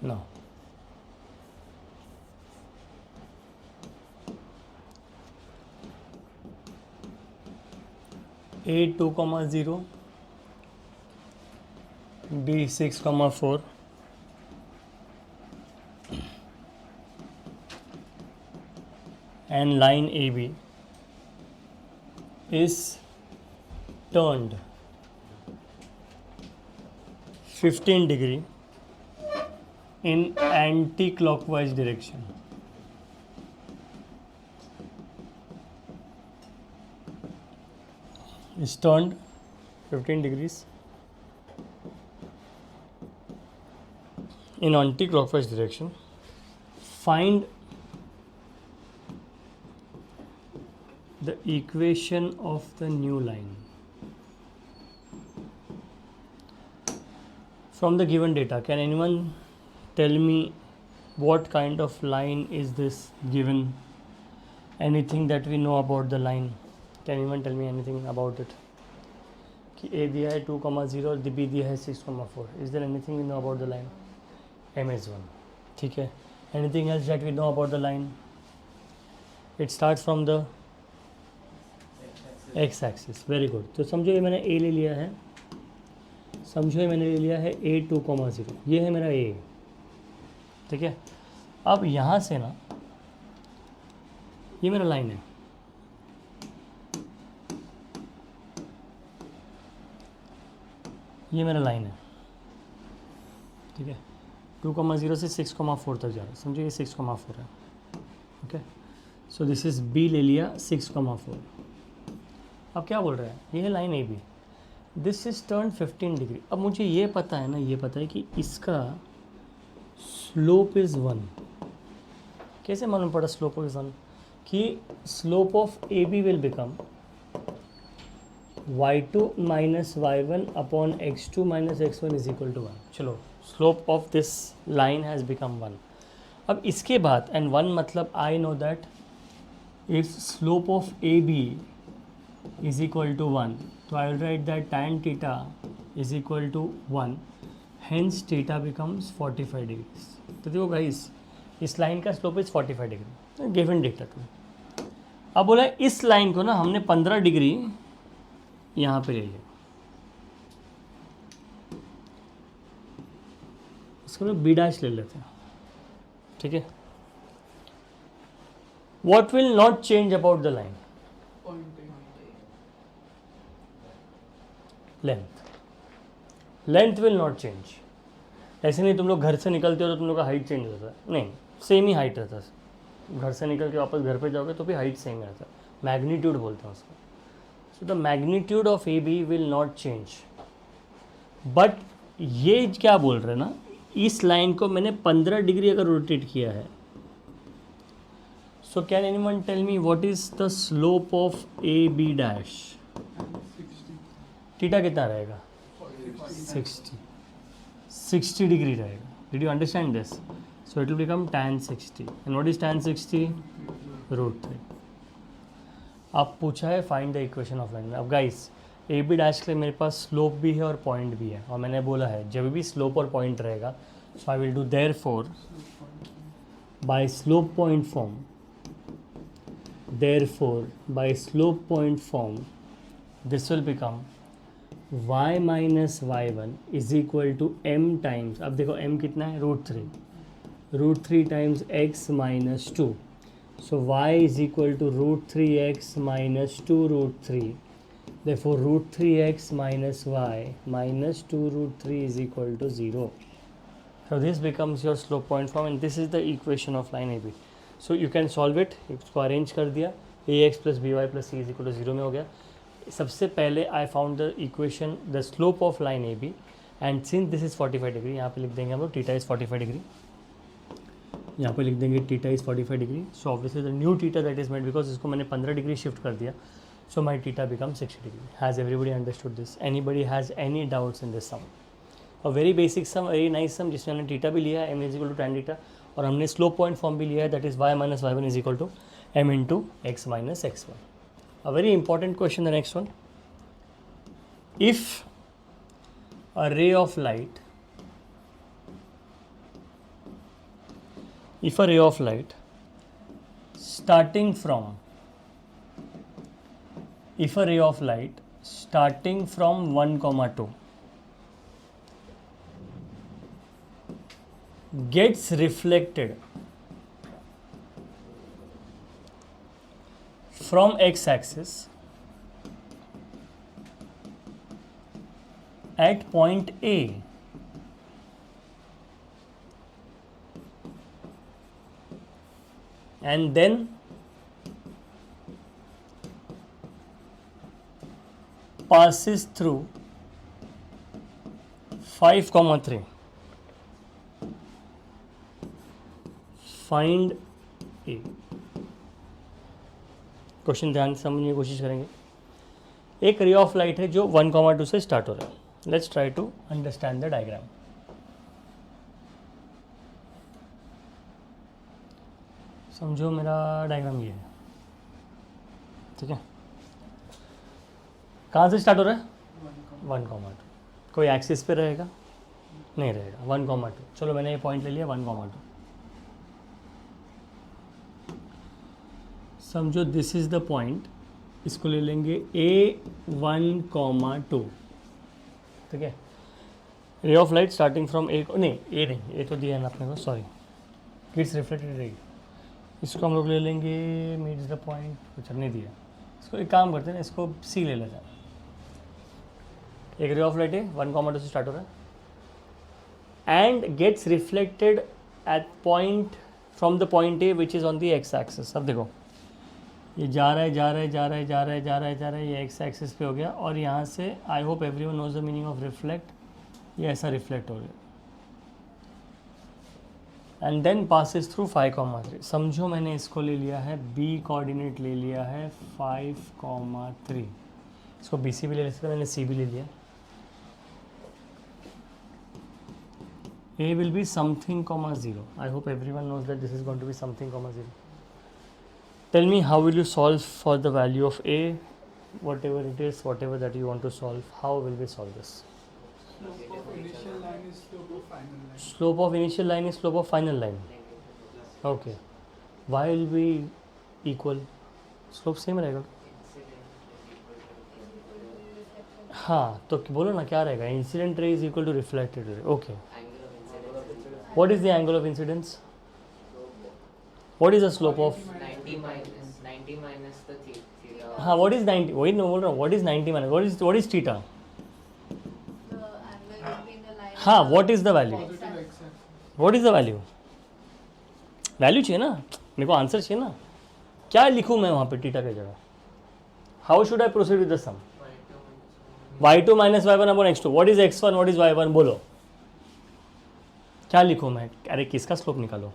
now A2, 0, B6, 4 and line AB is turned 15 degree in anti-clockwise direction. Is turned 15 degrees in anti-clockwise direction. Find the equation of the new line. From the given data, can anyone tell me what kind of line is this given? Anything that we know about the line? Can anyone tell me anything about it? कि A दिया है 2, 0 और B दिया है 6, 4. Is there anything we know about the line? M is 1. ठीक है. Anything else that we know about the line? It starts from the x axis. Very good. तो समझो ये मैंने A ले लिया है. समझो ये मैंने ले लिया है A 2, 0. ये है मेरा A. ठीक है. अब यहाँ से ना ये मेरा लाइन है. ये मेरा लाइन है. ठीक है. 2, 0 से 6, 4 तक जा रहा है. समझो ये 6, 4 है. Okay. So this is B ले लिया 6, 4. अब क्या बोल रहा है? ये है line AB. This is turn 15 degree. अब मुझे ये पता है ना, ये पता है कि इसका स्लोप इज़ 1. कैसे मालूम पड़ा स्लोप इज़ 1? कि slope of AB will become y2 minus y1 upon x2 minus x1 is equal to 1. चलो, slope of this line has become 1. अब इसके बाद एंड 1 मतलब I know that if slope of AB is equal to 1, so I will write that tan theta is equal to 1, hence theta becomes 45 degrees. तो देखो guys, इस line का slope is 45 degree given data two. अब बोला इस line को ना हमने 15 डिग्री यहाँ पे ले लिया. इसको ना B डैश ले लेते हैं. ठीक है. What will not change about the line? Length will not change. ऐसे नहीं तुम लोग घर से निकलते हो तो तुम लोग का हाइट चेंज होता है. नहीं, सेम ही हाइट रहता है. घर से निकल के वापस घर पे जाओगे तो भी हाइट सेम रहता है. मैग्नीट्यूड बोलते हैं उसको. So the magnitude of AB will not change. But ये क्या बोल रहे हैं ना, इस लाइन को मैंने 15 डिग्री अगर रोटेट किया है. So can anyone tell me what is the slope of AB dash? Theta कितना रहेगा? 60 डिग्री रहेगा. Did you understand this? So it will become tan 60. And what is tan 60? √3. अब पूछा है find the equation of line. अब guys AB dash के लिए मेरे पास स्लोप भी है और पॉइंट भी है, और मैंने बोला है जब भी स्लोप और पॉइंट रहेगा so I will do therefore by slope point form. Therefore by slope point form this will become y minus y1 is equal to m times. अब देखो m कितना है? √3 times x minus 2. So y is equal to √3x minus 2 √3. therefore √3x minus y minus 2 √3 is equal to 0. So this becomes your slope point form, and this is the equation of line AB. So you can solve it. इसको arrange कर दिया. ax plus by plus c is equal to 0 में हो गया. सबसे पहले I found the equation, the slope of line AB, and since this is 45 degree, यहाँ पे लिख देंगे हम लोग थीटा इज 45 डिग्री. यहाँ पे लिख देंगे theta is 45 degree. So obviously the new theta that is made, because इसको मैंने 15 डिग्री शिफ्ट कर दिया. So my theta becomes 60 degree. Has everybody understood this? Anybody has any doubts in this sum? A very basic sum, very nice sum, जिसमें हमने theta भी लिया है, m is equal to tan theta, और हमने slope point form भी लिया है, that is y minus y1 is equal to m into x minus x1. A very important question, the next one. If a ray of light if a ray of light starting from 1, 2 gets reflected from x-axis at point A, and then passes through 5, 3. Find A. Question ध्यान से समझने की कोशिश करेंगे. एक रे of light है जो 1, 2 से स्टार्ट हो रहा है. Let's try to understand the diagram. समझो मेरा डायग्राम ये है, ठीक है. कहाँ से स्टार्ट हो रहा है? 1, 2. कोई एक्सिस पे रहेगा? नहीं रहेगा. 1, 2. चलो मैंने ये पॉइंट ले लिया 1, 2. समझो दिस इज द पॉइंट, इसको ले लेंगे A1, 2. ठीक है. Ray of light starting from A, नहीं ए नहीं, ए तो दिया है ना अपने को, सॉरी, इट्स रिफ्लेक्टेड रे. इसको हम लोग ले लेंगे मीट्स द पॉइंट, कुछ नहीं दिया. इसको एक काम करते हैं ना, इसको सी ले लेते हैं. एक रे ऑफ लाइट है 1, 2 से स्टार्ट हो रहा है and gets reflected at point from the point A which is on the X axis. अब देखो ये जा रहा है, ये एक्स एक्सिस पे हो गया, और यहाँ से I hope everyone knows the meaning of reflect. ये ऐसा रिफ्लेक्ट हो गया एंड देन पासिस थ्रू 5, 3. समझो मैंने इसको ले लिया है बी कोऑर्डिनेट ले लिया है 5, 3. इसको बी सी भी ले सकते, मैंने सी भी ले लिया. A will be something, 0. I hope everyone knows that this is going to be something, 0. Tell me, how will you solve for the value of A, whatever it is, whatever that you want to solve, how will we solve this? Slope of initial line is slope of final line. Slope of initial line is slope of final line. Okay. Why will be equal? Slope same रहेगा. हाँ, तो बोलो ना क्या रहेगा? Incident ray is equal to reflected ray. Okay. What is the angle of incidence? What is the slope of? 90 minus the theta. हाँ, what is 90? वही मैं बोल रहा हूँ. What is 90 minus? What is theta? The angle between the line. हाँ, what is the value? Positive x-axis. What is the value? Value चाहिए ना मेरे को, आंसर चाहिए ना. क्या लिखूँ मैं वहाँ पे थीटा की जगह? How should I proceed with the sum? y2 minus y1 upon x2. What is x1? What is y1? बोलो क्या लिखूँ मैं? अरे किसका स्लोप निकालो?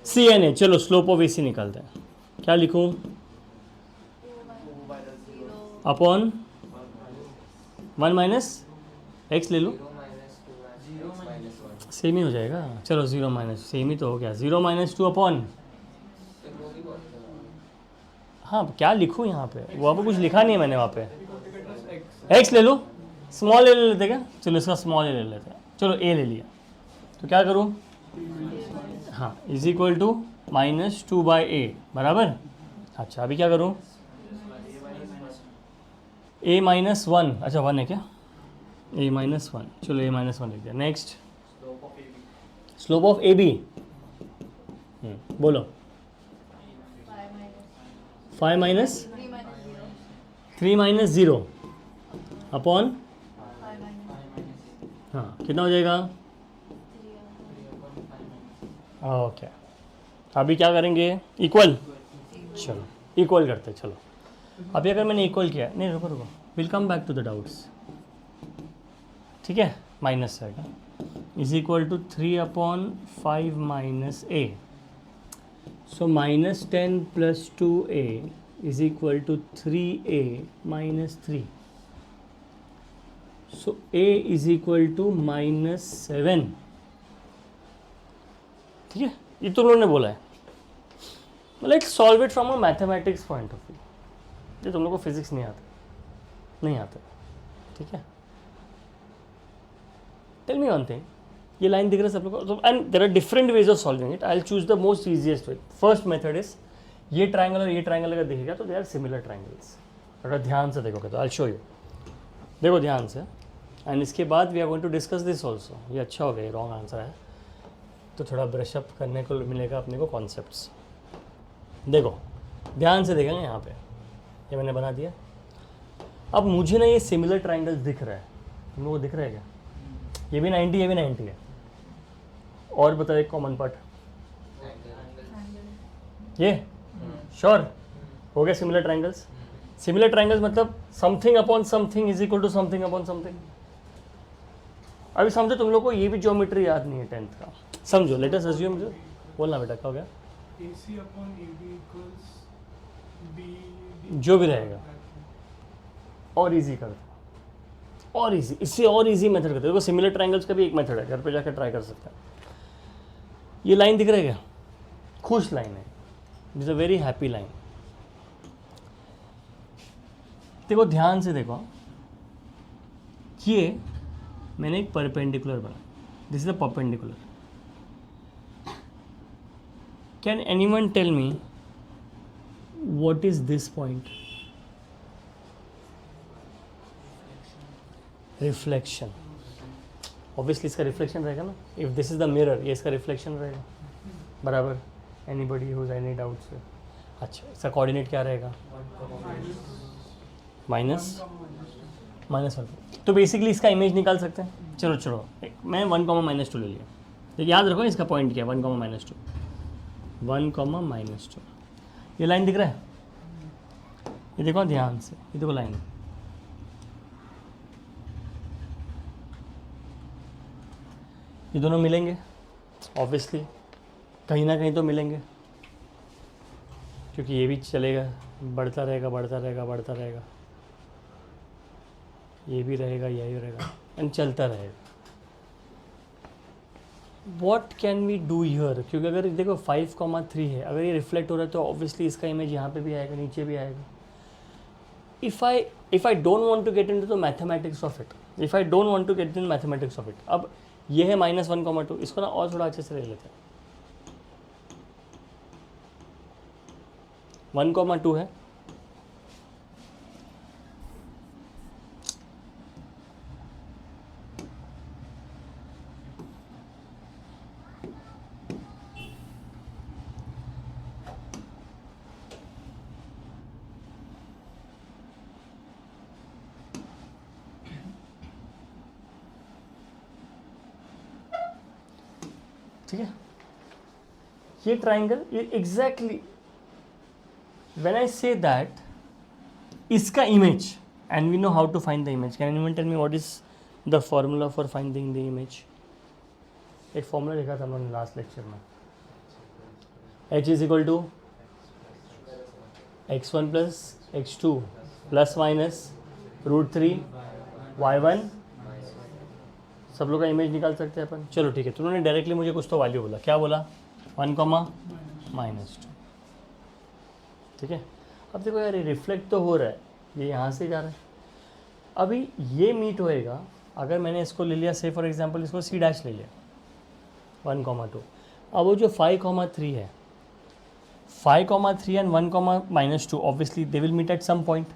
C N A. चलो स्लोप ऑफ ए सी निकालते हैं. क्या लिखूँ? अपॉन 1 माइनस एक्स ले लो. 0 minus 2 minus 1. सेम ही हो जाएगा. चलो 0 माइनस, सेम ही तो हो गया. 0 minus 2 अपॉन, हाँ क्या लिखूँ यहाँ पे? वहाँ पे कुछ लिखा नहीं है मैंने वहाँ पे. एक्स ले लो, स्मॉल ए ले लेते क्या? चलो इसका स्मॉल ए ले लेते हैं. चलो ए ले लिया तो क्या करूँ? हाँ, इज इक्वल टू -2/a बराबर. अच्छा अभी क्या करूँ? a - 1. अच्छा 1 है क्या? a - 1. चलो a - 1 लिख दिया. Next slope of A B. बोलो 5 minus 3 minus 0 अपॉन, हाँ कितना हो जाएगा? ओके. अभी क्या करेंगे? इक्वल. चलो इक्वल करते हैं. चलो अभी अगर मैंने इक्वल किया, नहीं रुको रुको, will come back to the doubts. ठीक है, माइनस आएगा. Is equal to 3/5 minus a. So -10 plus 2a is equal to 3a minus 3. So a is equal to -7. ठीक है, ये तुम लोगों ने बोला है. Let's solve it from a mathematics point of view. ये तुम लोगों को फिजिक्स नहीं आता. ठीक है. टेल मी वन थिंग, ये लाइन दिख रहा है सब लोग को, and there are different ways of solving it. I will choose the most easiest way. First method is ये ट्राइंगल और ये ट्राइंगल अगर दिखेगा तो दे आर सिमिलर ट्राइंगल्स. अगर ध्यान से देखोगे तो आई शो यू. देखो ध्यान से, एंड इसके बाद we are going to discuss this also. ये अच्छा हो गया, रॉन्ग आंसर है तो थोड़ा ब्रशअप करने को मिलेगा अपने को कॉन्सेप्ट्स. देखो ध्यान से देखेंगे यहाँ पे, ये मैंने बना दिया. अब मुझे ना ये सिमिलर ट्राइंगल्स दिख रहा है, तुम लोगों को दिख रहा है क्या? ये भी 90, ये भी 90 है. और बताओ एक कॉमन पार्ट, ये श्योर हो गया. सिमिलर ट्राइंगल्स, सिमिलर ट्राइंगल्स मतलब something upon something is equal to something upon something. अभी समझो तुम लोग को ये भी ज्योमेट्री याद नहीं है 10th का, समझो. लेट अस अज्यूम, बोलना बेटा क्या हो गया, AC upon AB equals B. जो भी रहेगा. और इजी कर दो, और इजी, इससे और इजी मेथड करते. देखो सिमिलर ट्राइंगल्स का भी एक मेथड है, घर पे जाकर ट्राई कर सकते हैं. ये लाइन दिख रहा है क्या? खुश लाइन है, is a very happy line. देखो ध्यान से देखो, ये मैंने एक परपेंडिकुलर बना. This is a perpendicular. Can anyone tell me what is this point? Reflection. Obviously इसका रिफ्लेक्शन रहेगा ना. If this is the mirror, ये इसका रिफ्लेक्शन रहेगा, बराबर. Anybody whose any doubts? अच्छा, इसका कोऑर्डिनेट क्या रहेगा? Minus one. तो बेसिकली इसका इमेज निकाल सकते हैं. चलो मैं 1, -2 ले लिया. तो याद रखो इसका पॉइंट क्या है, 1, -2. 1, -2. ये लाइन दिख रहा है, ये देखो ध्यान से, ये देखो लाइन. ये दोनों मिलेंगे ऑब्वियसली, कहीं ना कहीं तो मिलेंगे, क्योंकि ये भी चलेगा, बढ़ता रहेगा बढ़ता रहेगा बढ़ता रहेगा. ये भी रहेगा, यही रहेगा, एंड चलता रहेगा. What can we do here? क्योंकि अगर देखो 5,3 है, अगर ये रिफ्लेक्ट हो रहा है तो ऑब्वियसली इसका इमेज यहाँ पे भी आएगा, नीचे भी आएगा. If I don't want to get into the mathematics of it, अब ये है -1,2. इसको ना और थोड़ा अच्छे से ले लेते हैं. 1,2 है, ठीक है. ये ट्राइंगल, ये exactly when I say that इसका image, and we know how to find the image. Can anyone tell me what is the formula for finding the image? एक फॉर्मूला देखा था हमने लास्ट लेक्चर में. h is equal to x1 plus x2 plus minus √3 y1. सब लोग का image निकाल सकते हैं अपन. चलो ठीक है, तो उन्होंने डायरेक्टली मुझे कुछ तो वैल्यू बोला. क्या बोला? 1, -2. ठीक है. अब देखो यार, ये रिफ्लेक्ट तो हो रहा है, ये यहाँ से जा रहा है. अभी ये मीट होएगा अगर मैंने इसको ले लिया, से फॉर एग्जांपल इसको C' ले लिया 1,2. अब वो जो 5,3 है, 5,3 and 1, -2 obviously they will meet at some point.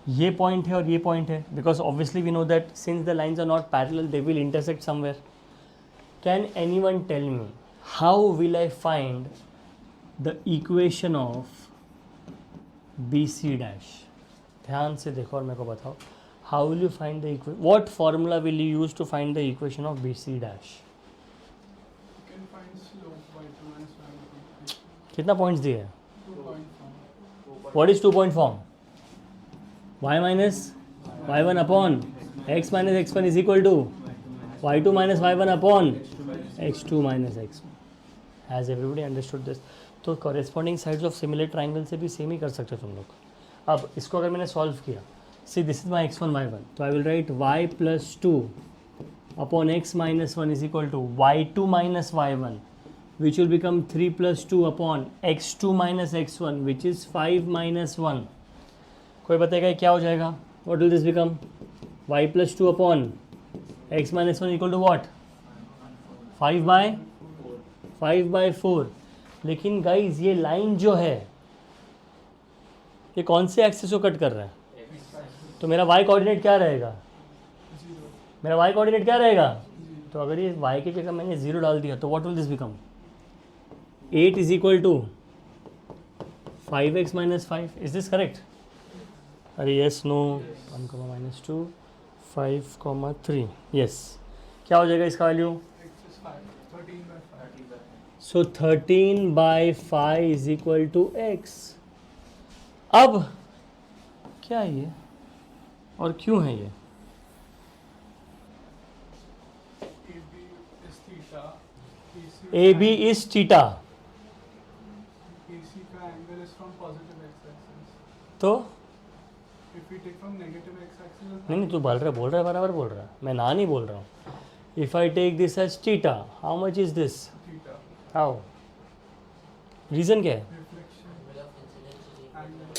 ये पॉइंट है और ये पॉइंट है, because obviously we know that since the lines are not parallel they will intersect somewhere. Can anyone tell me how will I find the equation of BC'? ध्यान से देखो और मेरे को बताओ, how will you find the equation? What formula will you use to find the equation of BC'? You can find slope by 2 and y. कितना points दिए हैं? 2 point form. What is 2 point form? y minus y1 upon x minus x1 is equal to y2 minus y1 upon x2 minus x1. Has everybody understood this? तो corresponding sides of similar triangle से भी same ही कर सकते हो तुम लोग. अब इसको अगर मैंने सॉल्व किया, see this is my x1 y1, तो I will write y plus 2 upon x minus 1 is equal to y2 minus y1, which will become 3 plus 2 upon x2 minus x1, which is 5 minus 1. कोई बताएगा क्या हो जाएगा? What will this become? y plus 2 upon x minus 1 equal to what? 5/4। लेकिन guys ये line जो है ये कौन से एक्सिस को कट कर रहा है? तो मेरा y कोऑर्डिनेट क्या रहेगा? मेरा y कोऑर्डिनेट क्या रहेगा? तो अगर ये y की जगह मैंने 0 डाल दिया तो what will this become? 8 is equal to 5x - 5। Is this correct? अरे यस नो, 1, -2, 5, 3। यस, क्या हो जाएगा इसका value? X is 5, 13/5. So 13/5 is equal to x। अब क्या है ये और क्यों है ये? AB is theta. AB is theta. AC का angle is from positive x-axis. तो If we take from negative x-axis, नहीं तू बोल रहा है बराबर बोल रहा है, मैं ना नहीं बोल रहा हूँ। If I take this as theta, how much is this? theta. How? Reason क्या है? Reflection, Angle of incidence is equal angle of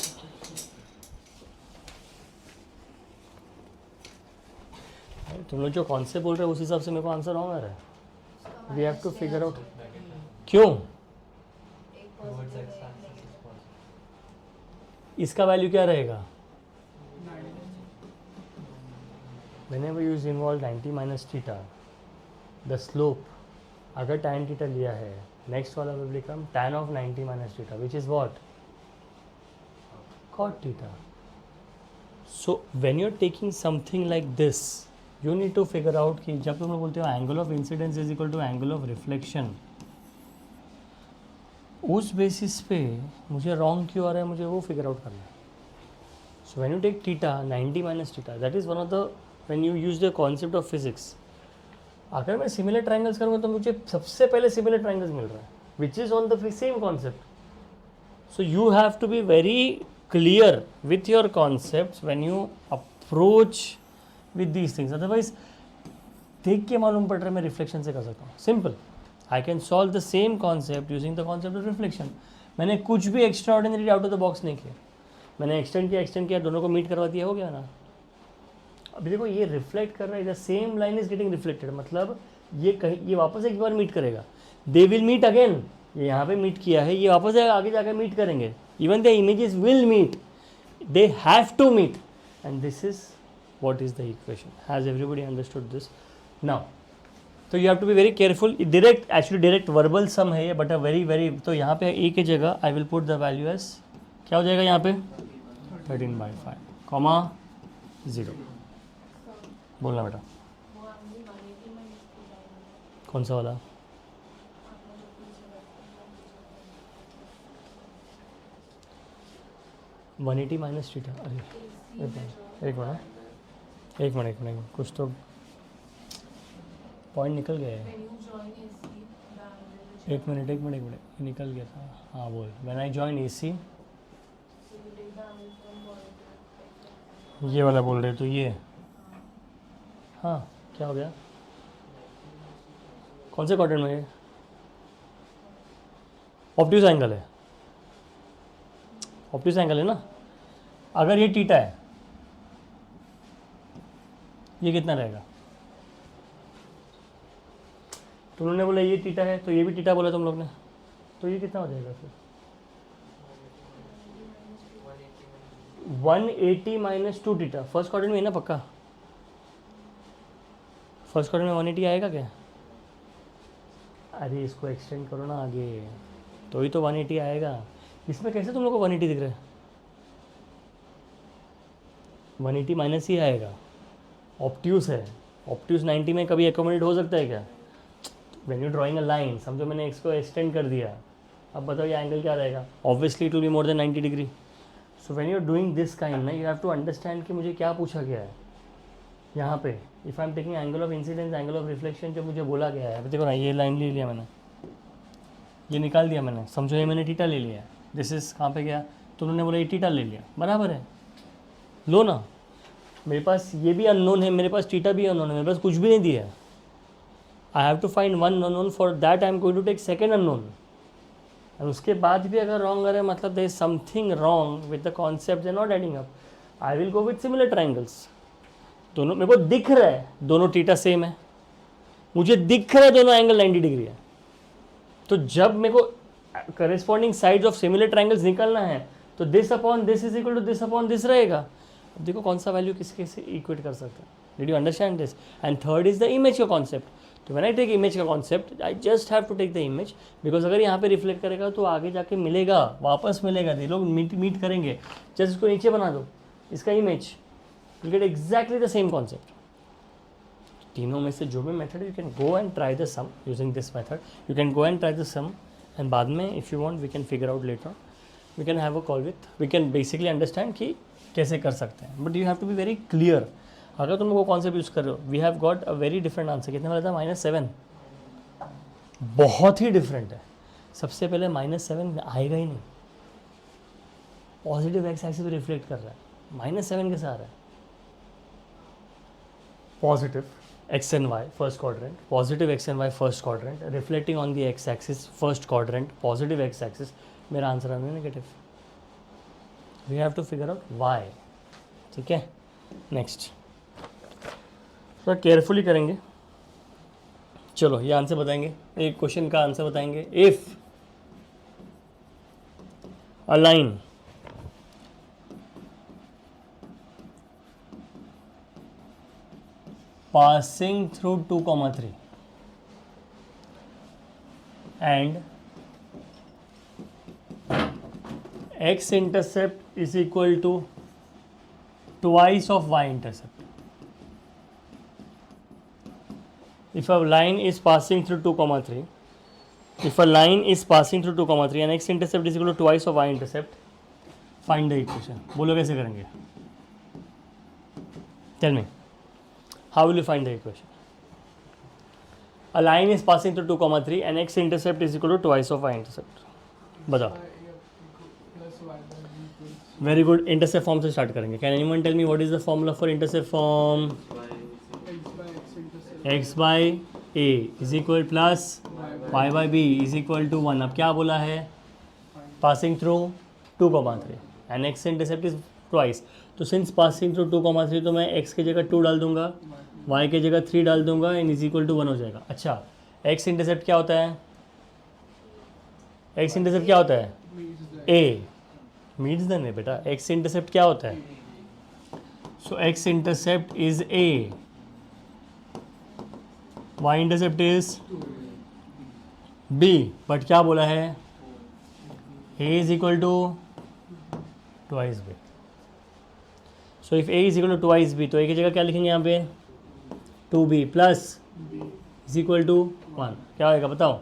reflection. तुम लोग जो कॉन्सेप्ट बोल रहे हो उस हिसाब से मेरे को आंसर रॉन्ग आ रहा है। उसका we have to minus figure है, आउट क्यों। एक positive है, एक negative। इसका वैल्यू क्या रहेगा? 9. whenever you involve 90 minus theta, the slope, अगर tan theta लिया है, next वाला will become tan of 90 minus theta, which is what? Cot theta. So when you're taking something like this, you need to figure out कि जब तुम लोग बोलते हो angle of incidence is equal to angle of reflection, उस basis पे मुझे wrong क्यों आ रहा है, मुझे वो फिगर आउट करना है। So when you take theta 90 minus theta, that is one of the when you use the concept of physics. अगर मैं सिमिलर ट्रायंगल्स करूँगा तो मुझे सबसे पहले सिमिलर ट्रायंगल्स मिल रहा है which is on the same concept. So you have to be very clear with your concept when you approach with these things, otherwise देख के मालूम पड़ रहा है मैं रिफ्लेक्शन से कर सकता हूँ। Simple, I can solve the same concept using the concept of reflection. मैंने कुछ भी extra ordinary out of the box नहीं किया, मैंने एक्सटेंड किया, दोनों को मीट करवा दिया, हो गया ना। अभी देखो ये रिफ्लेक्ट कर रहा है, the same line is getting reflected, मतलब ये वापस एक बार मीट करेगा, दे विल मीट अगेन। ये यहाँ पे मीट किया है, ये वापस आगे जाकर मीट करेंगे, even the images will meet, they have to meet, and this is what is the equation. Has everybody understood this now? तो you have to be very careful. Direct verbal sum है ये, but a very तो यहाँ पे a की जगह I will put the value as क्या हो जाएगा यहाँ पे 13/5 कॉमा 0। बोलना बेटा, वो angle 180 minus theta है। कौन सा वाला? आपने जो पीछे रखा है, 180 माइनस थीटा। अरे एक मिनट कुछ तो पॉइंट निकल गया है। when you join AC, the angle एक मिनट निकल गया था। हाँ बोल, when I join AC, so you take the angle from positive ये वाला बोल रहे तो ये, हाँ क्या हो गया, कौन से क्वाड्रेंट में? ऑब्ट्यूज एंगल है ना। अगर ये थीटा है, ये कितना रहेगा? तुम लोग ने बोला ये थीटा है, तो ये भी थीटा बोला तुम लोग ने, तो ये कितना हो जाएगा फिर? 180 माइनस 2 थीटा। फर्स्ट क्वाड्रेंट में है ना पक्का? फर्स्ट क्वाड्रेंट में 180 आएगा क्या? अरे इसको एक्सटेंड करो ना आगे, तो ही तो 180 आएगा। इसमें कैसे तुम लोग को 180 दिख रहा है? 180 माइनस ही आएगा, ऑब्ट्यूस है। ऑब्ट्यूस 90 में कभी एकोमोडेट हो सकता है क्या? When you drawing a line, समझो मैंने इसको एक्सटेंड कर दिया, अब बताओ ये एंगल क्या रहेगा? Obviously it will be more than 90 degree. So when you are doing this kind ना, यू हैव टू अंडरस्टैंड कि मुझे क्या पूछा गया है यहाँ पे। If I am taking angle of incidence, angle of reflection, जो मुझे बोला गया है, देखो ना ये लाइन ले लिया मैंने, ये निकाल दिया मैंने, समझो ये मैंने थीटा ले लिया, दिस इज कहाँ पे गया, तो उन्होंने बोला ये थीटा ले लिया, बराबर है, लो ना। मेरे पास ये भी अननोन है, मेरे पास थीटा भी अननोन है, मेरे पास कुछ भी नहीं दिया है। I have to find one unknown, for that I am going to take second unknown. और उसके बाद भी अगर रॉन्ग आ रहा है, मतलब there is something wrong with the concept, they not adding up. I will go with similar triangles. दोनों मेरे को दिख रहा है, दोनों थीटा सेम है, मुझे दिख रहा है दोनों एंगल 90 डिग्री है, तो जब मेरे को corresponding sides of similar triangles निकालना है तो this upon this is equal to this upon this रहेगा। अब देखो कौन सा वैल्यू किसके से इक्वेट कर सकते हैं। Did you understand this? And third is the image का कॉन्सेप्ट। तो व्हेन आई टेक इमेज का concept I just have to take the image, because अगर यहाँ पे रिफ्लेक्ट करेगा तो आगे जाके मिलेगा, वापस मिलेगा, ये लोग मीट करेंगे। जस्ट इसको नीचे बना दो, इसका image, you get exactly the same concept. तीनों में से जो भी method, you can go and try the sum using this method, you can go and try the sum, and बाद में if you want we can figure out later, we can have a call with, we can basically understand कि कैसे कर सकते हैं। But you have to be very clear. अगर तुम वो कॉन्सेप्ट यूज़ कर रहे हो, we have got a very different answer. कितने वाला था? -7। बहुत ही डिफरेंट है। सबसे पहले -7 आएगा ही नहीं, पॉजिटिव एक्स एक्सिस पे रिफ्लेक्ट कर रहा है, -7 कैसे आ रहा है? Positive x and y first quadrant, positive x and y first quadrant, reflecting on the x axis first quadrant, positive x axis, मेरा आंसर आना negative. We have to figure out y। ठीक है, नेक्स्ट थोड़ा carefully करेंगे। चलो ये answer बताएंगे, एक क्वेश्चन का आंसर बताएंगे। If a line passing through 2,3 and x intercept is equal to twice of y intercept. If a line is passing through 2,3, if a line is passing through 2,3 and x intercept is equal to twice of y intercept, find the equation. बोलो कैसे करेंगे? Tell me. How will you find the equation? A line is passing through 2,3 and x intercept is equal to twice of y intercept. बताओ। plus y by b equals Very good. Intercept form से start करेंगे। Can anyone tell me what is the formula for intercept form? x by x intercept x by a is equal plus y by b is equal to 1. अब क्या बोला है? Passing through 2,3 and x intercept is twice. तो since passing through 2,3 तो मैं x की जगह 2 डाल दूंगा, y की जगह 3 डाल दूंगा, एंड इज इक्वल टू 1 हो जाएगा। अच्छा, x इंटरसेप्ट क्या होता है? x इंटरसेप्ट क्या होता है? means the a meets the ने बेटा, x इंटरसेप्ट क्या होता है? So x intercept is a, y intercept is b, but क्या बोला है? a is equal to twice b. So if a is equal to twice b, तो a की जगह क्या लिखेंगे यहाँ पे? 2b plus is equal to 1. क्या होएगा बताओ?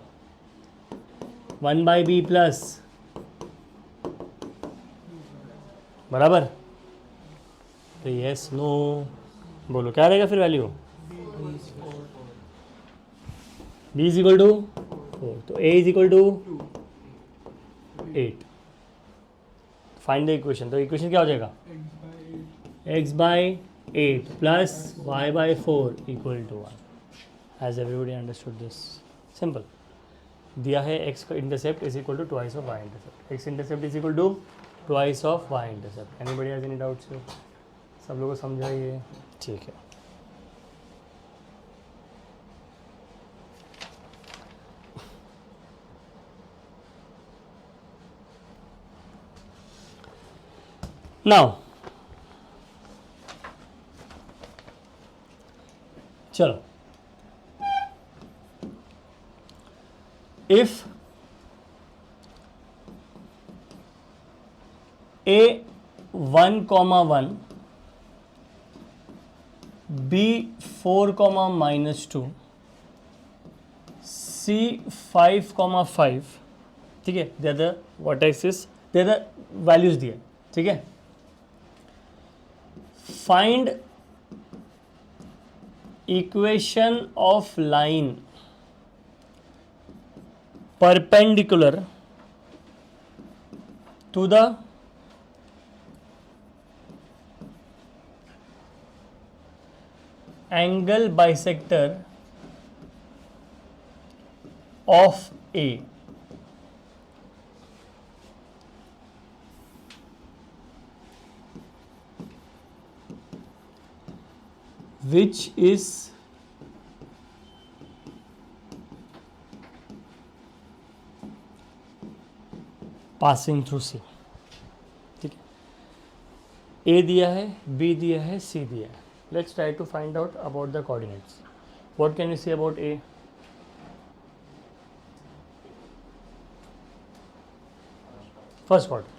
1 बाई बी प्लस, बराबर। तो यस नो बोलो क्या रहेगा फिर value? b is equal to 4, तो a is equal to 8. Find the equation. तो इक्वेशन क्या हो जाएगा? x by 8 plus y by 4 equal to 1. Has everybody understood this? Simple. दिया है x का intercept is equal to twice of y intercept. x intercept is equal to twice of y intercept. Anybody has any doubts here? सब लोगों को समझाइए। ठीक है। Now चलो, इफ a 1,1 b 4,-2 c 5,5, ठीक है, दे द वर्टेक्सेस, दे द वैल्यूज दिए, ठीक है। Find equation of line perpendicular to the angle bisector of A, which is passing through C, ठीक है। ए दिया है, बी दिया है, सी दिया है। Let's try to find out about the coordinates. What can you say about A? First quadrant.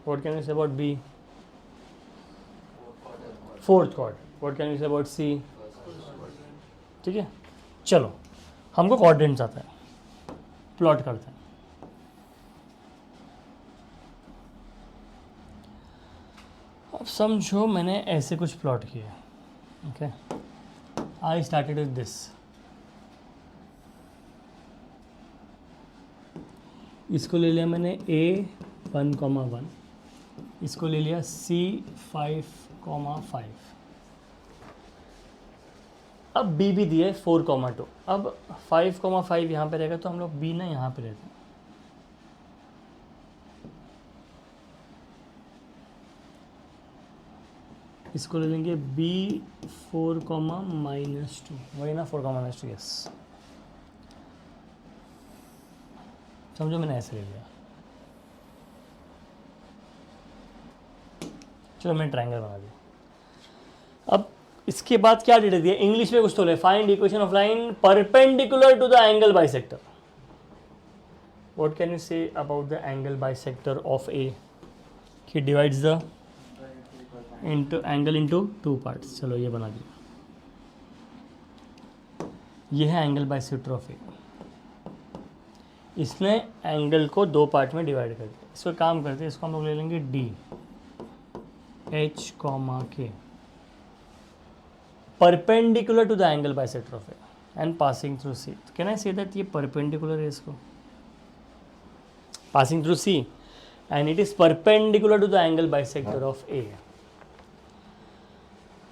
What can you say about B? Fourth quadrant. What can you say about C? ठीक है, चलो हमको coordinates आता है, plot करते हैं। अब समझो मैंने ऐसे कुछ प्लॉट किया, okay. I started with this, इसको ले लिया मैंने A1,1, इसको ले लिया C5,5, अब B भी दिया है 4,2। अब 5,5 यहाँ पे रहेगा तो हम लोग B ना यहाँ पे रहते हैं। इसको ले लेंगे B4,-2, वही ना 4,-2, यस। समझो मैंने ऐसे ले लिया। चलो मैंने ट्रायंगल बना दिया। अब इसके बाद क्या डेटा दिया? इंग्लिश में कुछ तो ले, find equation of line perpendicular to the angle bisector. What can you say about the angle bisector of A? He divides the into angle into 2 parts. चलो ये बना दिया, ये है एंगल बाइसेक्टर ऑफ ए। इसने एंगल को 2 पार्ट में divide कर दिया। इसको काम करते हैं, इसको हम लोग ले लेंगे D H comma K, perpendicular to the angle bisector of A and passing through C. Can I say that ये परपेंडिकुलर है इसको, passing through C, and it is perpendicular to the angle bisector of A.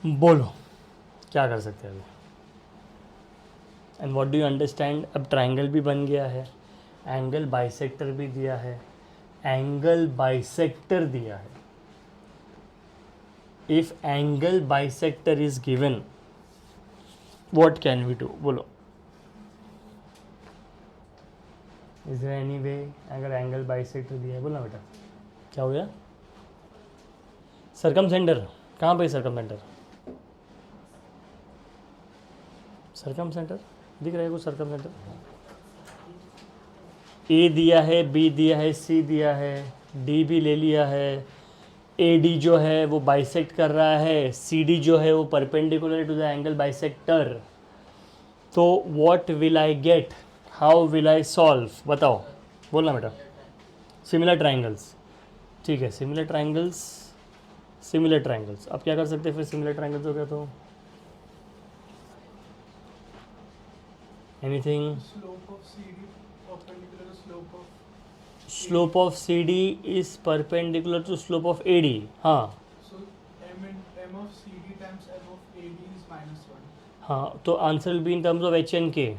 बोलो क्या कर सकते हैं अभी? And what do you understand? अब ट्राइंगल भी बन गया है, एंगल बाइसेक्टर भी दिया है, एंगल बाइसेक्टर दिया है। If angle bisector is given, what can we do? बोलो, इज देयर एनी वे? अगर एंगल बाइसेक्टर दिया है, बोलना बेटा क्या हो गया? सर्कमसेंटर कहाँ पे? सर्कमसेंटर, सर्कमसेंटर दिख रहा है कुछ? सर्कमसेंटर ए दिया है, बी दिया है, सी दिया है, डी भी ले लिया है, ए डी जो है वो बाइसेक्ट कर रहा है, सी डी जो है वो perpendicular to the angle bisector. तो what will I get? How will I solve? बताओ, बोलना बेटा। सिमिलर ट्राइंगल्स, ठीक है, सिमिलर ट्राइंगल्स, सिमिलर ट्राइंगल्स। अब क्या कर सकते हैं फिर? सिमिलर ट्राइंगल्स हो गया तो anything? Slope of CD perpendicular to slope of slope of C D is perpendicular to slope of A D. हाँ so m of CD times m of AD is -1. हाँ, तो answer will be in terms of h and k.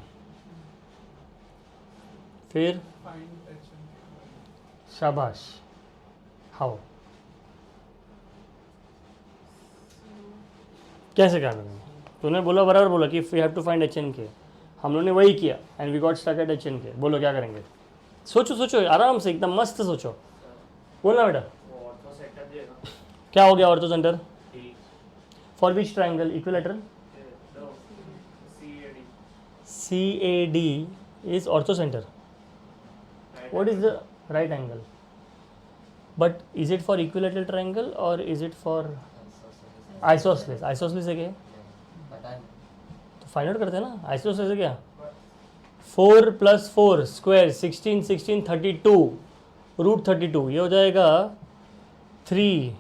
फिर Find h and k. शाबाश, how? कैसे क्या करेंगे? तूने बोला, बराबर बोला कि we have to find h and k. हम लोगों ने वही किया and we got stuck at h and k. बोलो क्या करेंगे? सोचो सोचो आराम से, एकदम मस्त सोचो। बोलना बेटा। वो ऑर्थो सेंटर देगा। क्या हो गया ऑर्थो सेंटर? ठीक। For which triangle? Equilateral. No CAD। C A D is orthocentre. What is the right angle? But is it for equilateral triangle or is it for isosceles? Isosceles है क्या? पता नहीं। तो find out करते हैं ना, isosceles है क्या? 4 + 4 स्क्वायर 16 16 32 √32, ये हो जाएगा 3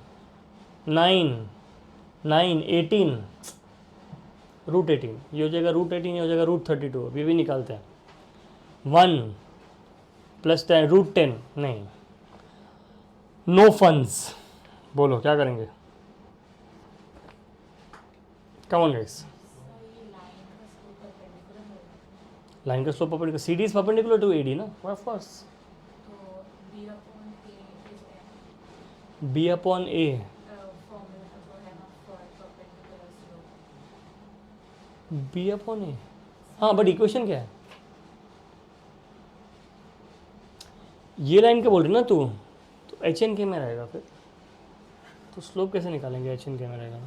9 9 18 √18, ये हो जाएगा √18, ये हो जाएगा √32। अभी भी निकालते हैं। 1 + 10 √10, नहीं, नो फंड्स। बोलो क्या करेंगे? Come on guys. लाइन का slope perpendicular, C D is perpendicular to A D ना, of course. B upon A, B upon A, हाँ, बट इक्वेशन क्या है? ये लाइन क्या बोल रही ना तू? एच एन के में रहेगा फिर, तो स्लोप कैसे निकालेंगे एच एन के में रहेगा?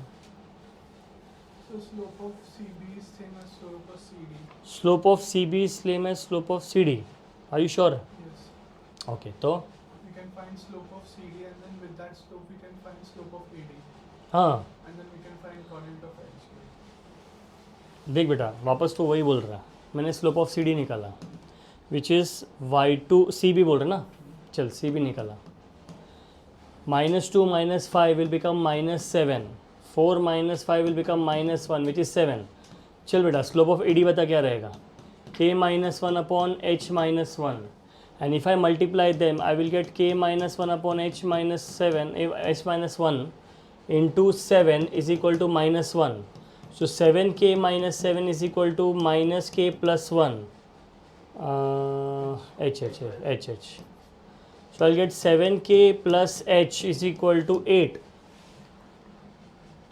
So slope of CB is same as slope of CD. Slope of C B is same as slope of C D, are you sure? Yes. Okay, तो We can find slope of CD and then with that slope we can find slope of AD. हाँ And then we can find coordinate of HK. देख बेटा, वापस तो वही बोल रहा, मैंने स्लोप ऑफ सी डी निकाला which is Y two, C B बोल रहा ना, चल सी बी निकाला, -2 - 5 will become -7, 4 - 5 will become -1 which is 7. चल बेटा, स्लोप ऑफ ए डी बता क्या रहेगा? k -1 upon h -1, and if I multiply them I will get k -1 upon h -7, h -1 into 7 is equal to -1. So 7k - 7 is equal to -k plus 1. H. So I'll get 7k plus h is equal to 8.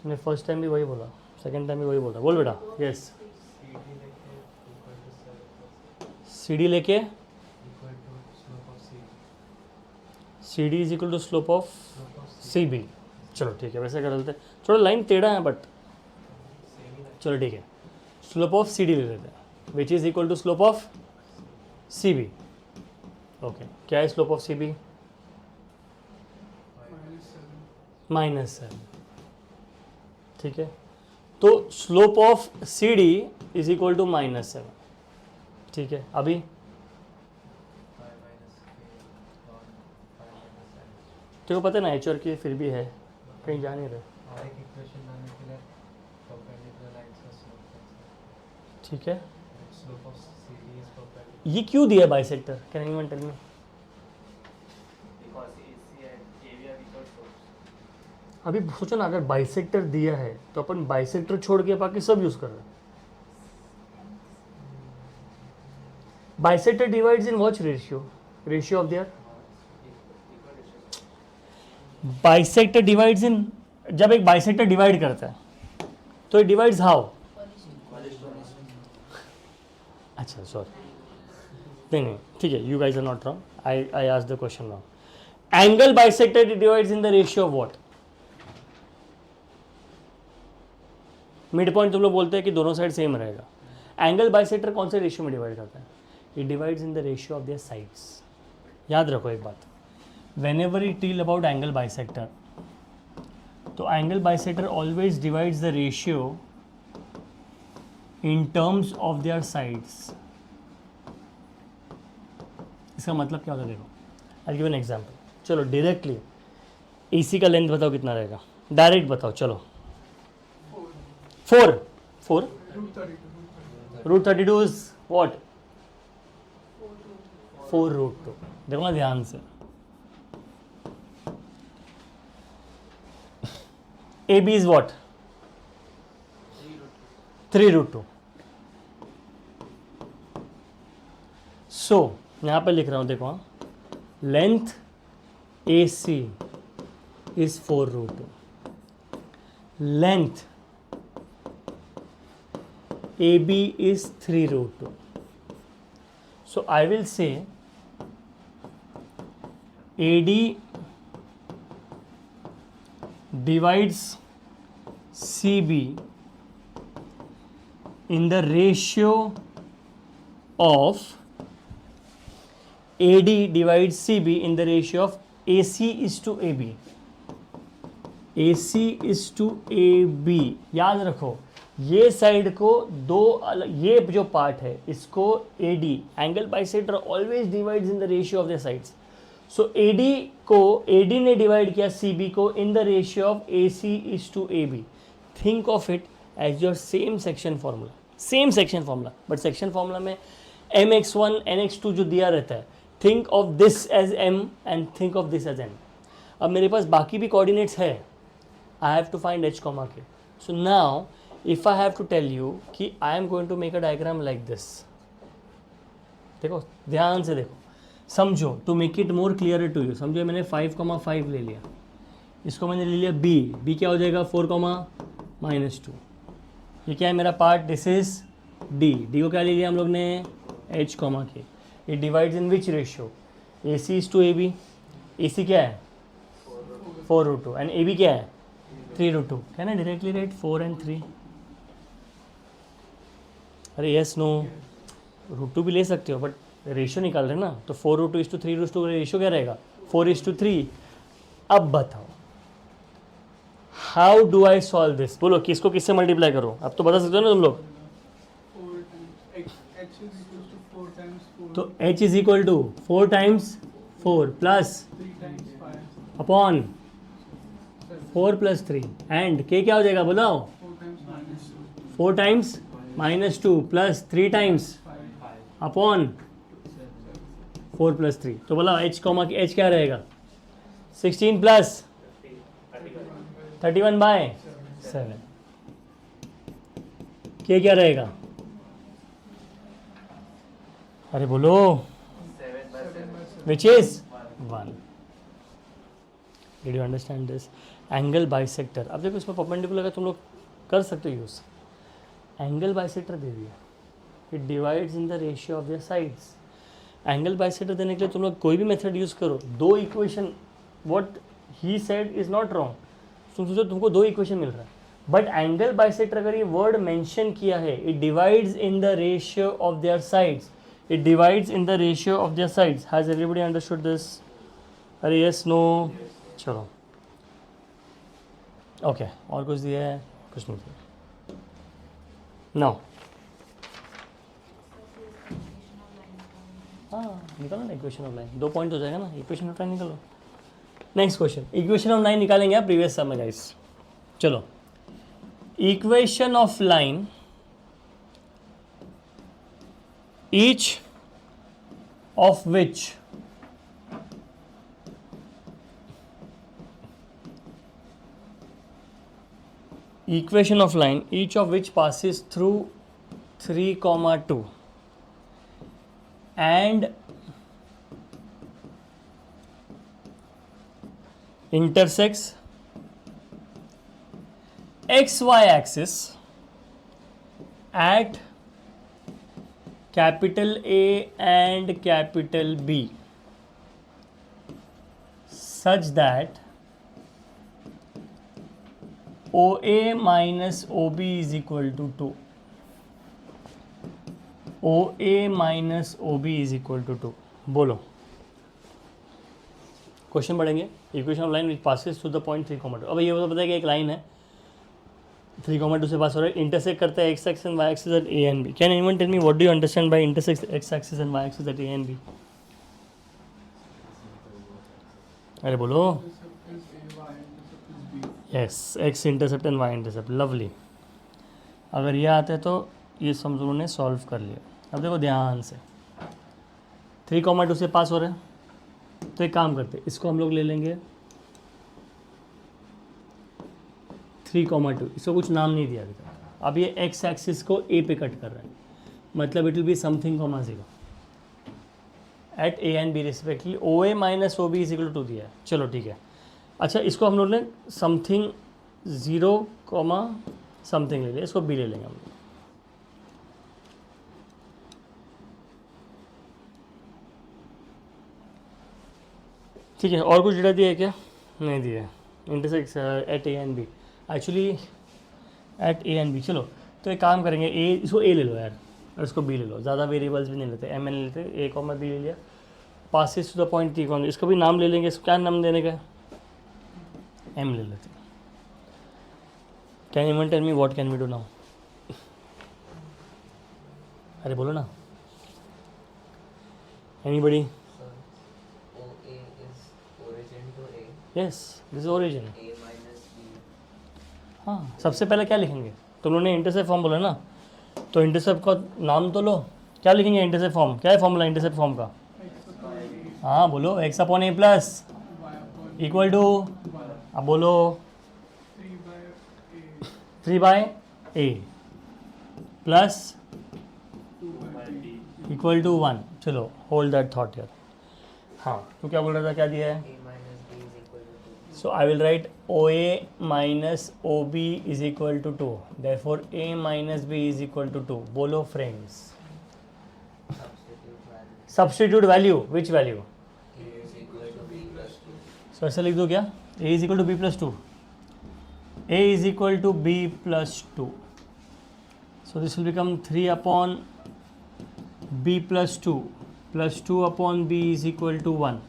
तुमने first time भी वही बोला, second time भी वही बोला, बोल बेटा. Yes, C D लेके C D is equal to slope of C B. चलो ठीक है, वैसे कर लेते हैं, थोड़ा लाइन टेढ़ा है बट चलो ठीक है. स्लोप ऑफ सी डी ले लेते हैं which is equal to slope of C B. Okay, क्या है स्लोप ऑफ सी बी? -7. ठीक है, तो slope of C D is equal to -7. ठीक है, अभी तेरे को पता है ना एच और के फिर भी है, कहीं जा नहीं रहे. ठीक है, ये क्यों दिया bisector? Can anyone tell me? Because AC and AB are equal slopes. अभी सोचो ना, अगर बाइसेक्टर दिया है तो अपन बाइसेक्टर छोड़ के बाकी सब यूज कर रहे हैं. Bisector divides in what ratio of there? Bisector divides in, जब एक बाइसेक्टर डिवाइड करता है तो इट डिवाइड्स हाउ? अच्छा सॉरी, नहीं ठीक है, you guys are not wrong, I asked the question now. Angle bisector divides in the ratio of what? Mid point तुम लोग बोलते हैं कि दोनों साइड सेम रहेगा. एंगल बाइसेक्टर कौन से रेशियो में डिवाइड करता है? It divides in the ratio of there sides. याद रखो एक बात, whenever you tell about angle bisector, तो angle bisector always divides the ratio in terms of their sides. इसका मतलब क्या होता है? देखो, I'll give an example. चलो डायरेक्टली AC का लेंथ बताओ कितना रहेगा, डायरेक्ट बताओ. चलो 4 √32 is what? 4√2. देखो ना ध्यान से, AB is what? 3√2. So यहाँ पे लिख रहा हूँ, देखो, length AC is 4√2, length AB is 3√2. So I will say AD divides CB in the ratio of AD divides CB in the ratio of AC is to AB. AC is to AB. याद रखो, ये side को दो अलग, ये जो part है इसको AD, angle bisector always divides in the ratio of the sides. So AD को, AD ने डिवाइड किया CB को in the ratio of AC is to AB. Think of it as your same section formula, same section formula, but section formula में mx1 nx2 जो दिया रहता है, think of this as m and think of this as n. अब मेरे पास बाकी भी कोऑर्डिनेट्स है, I have to find h, k. So now if I have to tell you कि I am going to make a diagram like this, देखो ध्यान से देखो, समझो, to make it more clear to you. समझो मैंने 5,5 ले लिया, इसको मैंने ले लिया b क्या हो जाएगा 4,-2. ये क्या है मेरा पार्ट, दिस इज d को क्या ले लिया हम लोग ने h, k. It divides in which ratio? AC is to AB. AC क्या है 4√2 एंड ए बी क्या है 3√2. Can I directly right 4 and 3? अरे यस नो, √2 भी ले सकते हो बट रेशियो निकाल रहे हैं ना, तो 4√2:3√2 रेशियो क्या रहेगा 4:3. अब बताओ how do I solve this? बोलो किसको किससे मल्टीप्लाई करो, अब तो बता सकते हो ना तुम लोग. 4 times h is equals to 4 times 4. तो h is equal to 4 times 4 plus 3 times 5. Upon 7. 4 plus 3 and k क्या हो जाएगा बताओ 4 times minus 2. 4 times -2 plus 3 times 5. Upon 4 plus 3. तो बोला h कॉमा h क्या रहेगा 16 प्लस 31 बाय 7. k क्या रहेगा? अरे बोलो 7 by 7. Which is 1. Did you understand this? Angle bisector. अब देखो इसमें परपेंडिकुलर का तुम लोग कर सकते हो यूज. एंगल बाइसेक्टर दे दिया, it divides in the ratio of there sides. Angle bisector देने के लिए तुम लोग कोई भी मेथड यूज करो. दो equation, what he said is not wrong. तुम सोचो तुमको दो इक्वेशन मिल रहा है, बट एंगल बाइसेक्टर अगर ये वर्ड मेंशन किया है, it divides in the ratio of there sides. It divides in the ratio of there sides. Has everybody understood this? अरे यस नो. चलो ओके, और कुछ दिया है? कुछ नहीं दिया. नो हाँ निकालो ना इक्वेशन ऑफ लाइन. 2 पॉइंट हो जाएगा ना. इक्वेशन ऑफ लाइन निकालो. Next question, equation of line निकालेंगे आप प्रीवियस सम में गाइस. चलो equation of line each of which equation of line each of which passes through 3,2 and intersects xy axis at capital A and capital B such that OA minus OB is equal to 2. OA minus OB is equal to 2. बोलो question पढ़ेंगे. Equation of line which passes through the point 3,2. अब ये तो पता है कि एक line है 3,2 से पास हो रहा है, इंटरसेक्ट करता है x axis and y axis at A and B. Can anyone tell me what do you understand by intersect x axis and y axis at A and B? अरे बोलो. Intercept is A, y intercept is B. Yes, X intercept and Y intercept. Lovely. अगर ये आते हैं तो ये हम लोगों ने सॉल्व कर लिया. अब देखो ध्यान से 3,2 से पास हो रहे हैं, तो एक काम करते हैं, इसको हम लोग ले लेंगे 3,2. इसको कुछ नाम नहीं दिया अभी. अब ये एक्स एक्सिस को ए पे कट कर रहा है, मतलब it will be something comma 0 at A and B respectively. O A minus O B is equal to दिया है. चलो ठीक है. अच्छा इसको हम लोग ने समथिंग 0 कॉमा समथिंग ले लिया, इसको बी ले लेंगे हम लोग. ठीक है. और कुछ डेटा दिया है क्या? नहीं दिया है. Intersect at A and B, actually at A and B. चलो तो एक काम करेंगे, ए इसको ए ले लो यार और इसको बी ले लो. ज़्यादा वेरिएबल्स भी नहीं लेते, एम एन लेते. ए कॉमा बी ले लिया. पासिस टू द पॉइंट 3, इसको भी नाम ले लेंगे. इसको क्या नाम देने का है? एम ले लेते. Can even tell me what can we do now? अरे बोलो ना. Anybody? OA is origin to A. Yes this is origin. A minus B. हाँ सबसे पहले क्या लिखेंगे? तुम लोगों ने इंटरसेप्ट फॉर्म बोला ना, तो इंटरसेप्ट का नाम तो लो. क्या लिखेंगे इंटरसेप्ट फॉर्म? क्या है फॉर्मूला इंटरसेप्ट फॉर्म का? X upon A, हाँ बोलो. X upon A plus y upon equal to, 1. अब बोलो 3 by A, 3 by A plus 2 by B. Equal to 1. चलो होल्ड दैट थॉट यार. हाँ तो क्या बोल रहा था, क्या दिया है? A minus B is equal to 2. So I will write OA minus OB is equal to 2. Therefore A minus B is equal to 2. बोलो friends. Substitute value. Substitute value. Which value? A is equal to B plus 2. So ऐसा लिख दो क्या? A is equal to b plus 2. A is equal to b plus 2. So this will become 3 upon b plus 2 plus 2 upon b is equal to 1.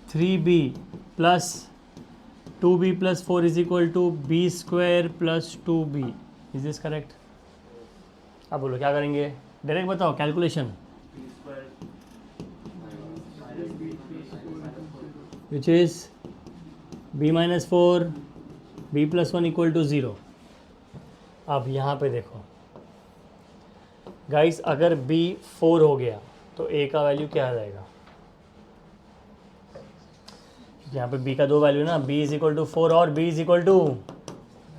3b plus 2b plus 4 is equal to b square plus 2b. Is this correct? अब बोलो क्या करेंगे, direct बताओ calculation. Which is b minus 4 b plus 1 equal to 0. अब यहाँ पे देखो guys, अगर b 4 हो गया तो a का वैल्यू क्या आ जाएगा. यहाँ पे b का दो वैल्यू ना, b इज इक्वल टू 4 और b इज इक्वल टू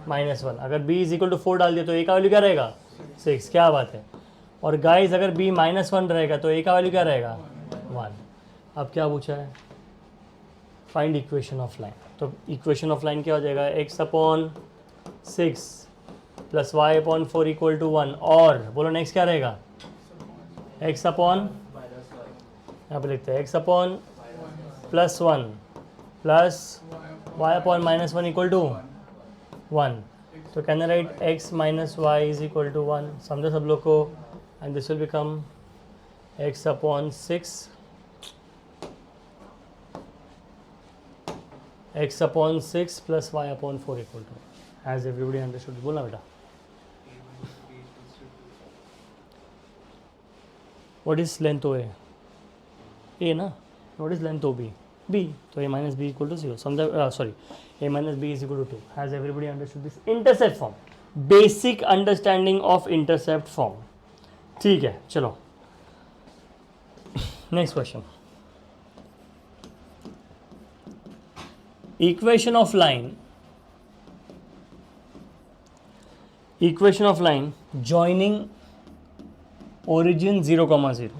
-1. अगर b इज इक्वल टू 4 डाल दिया तो a का वैल्यू क्या रहेगा 6. क्या बात है. और गाइस अगर b -1 रहेगा तो a का वैल्यू क्या रहेगा 1. अब क्या पूछा है, फाइंड इक्वेशन ऑफ लाइन. तो इक्वेशन ऑफ लाइन क्या हो जाएगा, x upon 6 plus y upon 4 equal to 1. और बोलो नेक्स्ट क्या रहेगा, x अपॉन, यहाँ पे लिखते हैं x upon plus 1 plus y upon -1 equal to 1. तो can write x minus Y is equal to 1. समझो सब लोग को. And this will become x upon 6 x upon 6 plus y upon 4 equal to. Has everybody understood. बोलना बेटा. What is length O A ना, what is length O B b. तो a minus b equal to 0. समझा, sorry, a minus b is equal to 2. Has everybody understood this? Intercept form, basic understanding of intercept form. ठीक है, चलो next question. Equation of line joining origin 0,0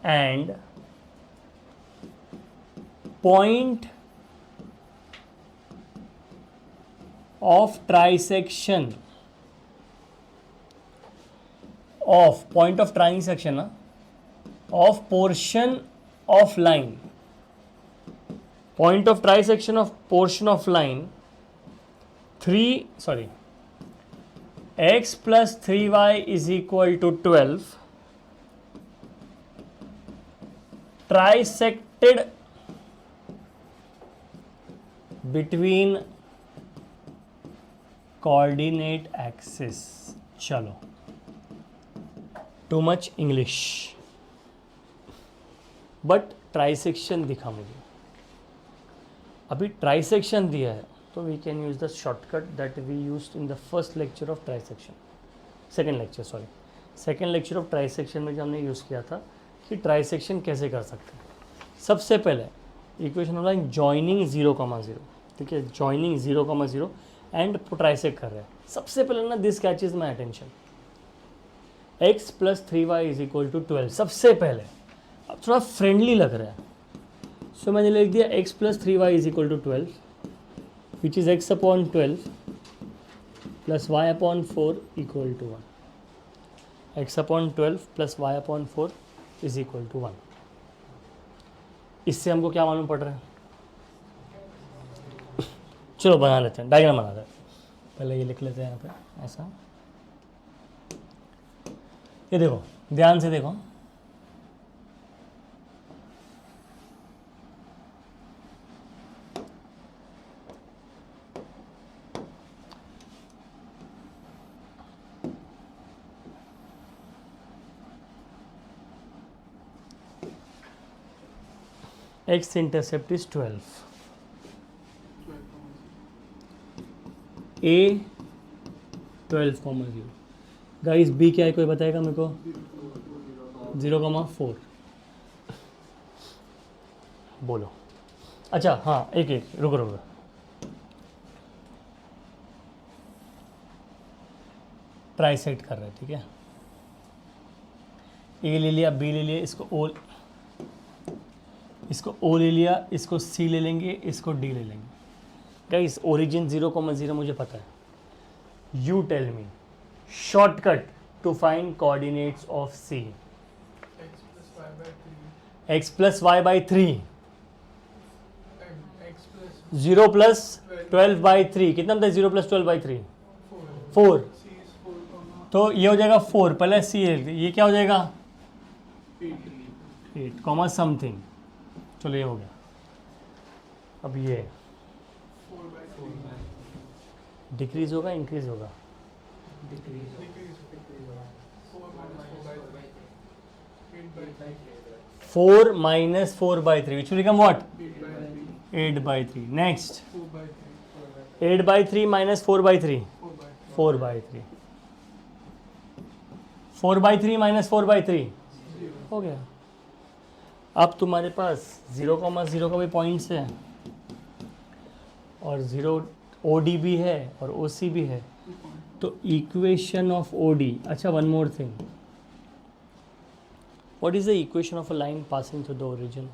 and point of trisection of portion of line. Point of trisection of portion of line x plus 3y is equal to 12 trisected between coordinate axis. चलो, too much English, but trisection दिखा मुझे. अभी trisection दिया है तो we can use the shortcut that we used in the first lecture of trisection, second lecture of trisection में जो हमने यूज़ किया था कि ट्राइसेक्शन कैसे कर सकते हैं. सबसे पहले इक्वेशन ऑफ लाइन जॉइनिंग 0,0, ठीक है, जॉइनिंग 0,0 एंड ट्राइसेक्ट कर रहे हैं. सबसे पहले ना this catches my attention, x plus 3y is equal to 12. सबसे पहले अब थोड़ा फ्रेंडली लग रहा है, सो मैंने लिख दिया x plus 3y is equal to 12 which is x upon 12 plus y upon 4 equal to 1. x upon 12 plus y upon 4 is equal to 1. इससे हमको क्या मालूम पड़ रहा है, चलो बना लेते हैं, डायग्राम बना लेते हैं. पहले ये लिख लेते हैं यहाँ पे ऐसा. ये देखो, ध्यान से देखो, x intercept is 12, a 12,0. Guys b क्या है, कोई बताएगा मेरे को? 0,4. बोलो. अच्छा हाँ, एक रुको. ट्राइसेक्ट कर रहे हैं, ठीक है. ए ले लिया, बी ले लिया, इसको ओ ले लिया, इसको सी ले लेंगे, इसको डी ले लेंगे. गाइस ओरिजिन 0,0 मुझे पता है. You tell me shortcut to find coordinates of C. x plus y by 3 x plus y by 3 and x plus 0 plus 12/3 कितना होता है 0 प्लस 12/3 4 C is 4 comma तो ये हो जाएगा 4 पहले सी ये क्या हो जाएगा 8. 8 कॉमा समथिंग चलो ये हो गया अब ये 4 by 3. डिक्रीज होगा इंक्रीज होगा Decrease. 4 minus 4 by 3. 8 by 3. 4 minus 4/3 which will become what 8 by 3. 8/3 next 4 by 3. 8/3 minus 4/3 4 by 3. 4/3 4/3 minus 4/3 0. हो गया अब तुम्हारे पास 0,0 का भी पॉइंट्स है और 0 OD भी है और OC भी है 2 point. तो इक्वेशन ऑफ OD अच्छा one more thing what is the equation of a line passing through the origin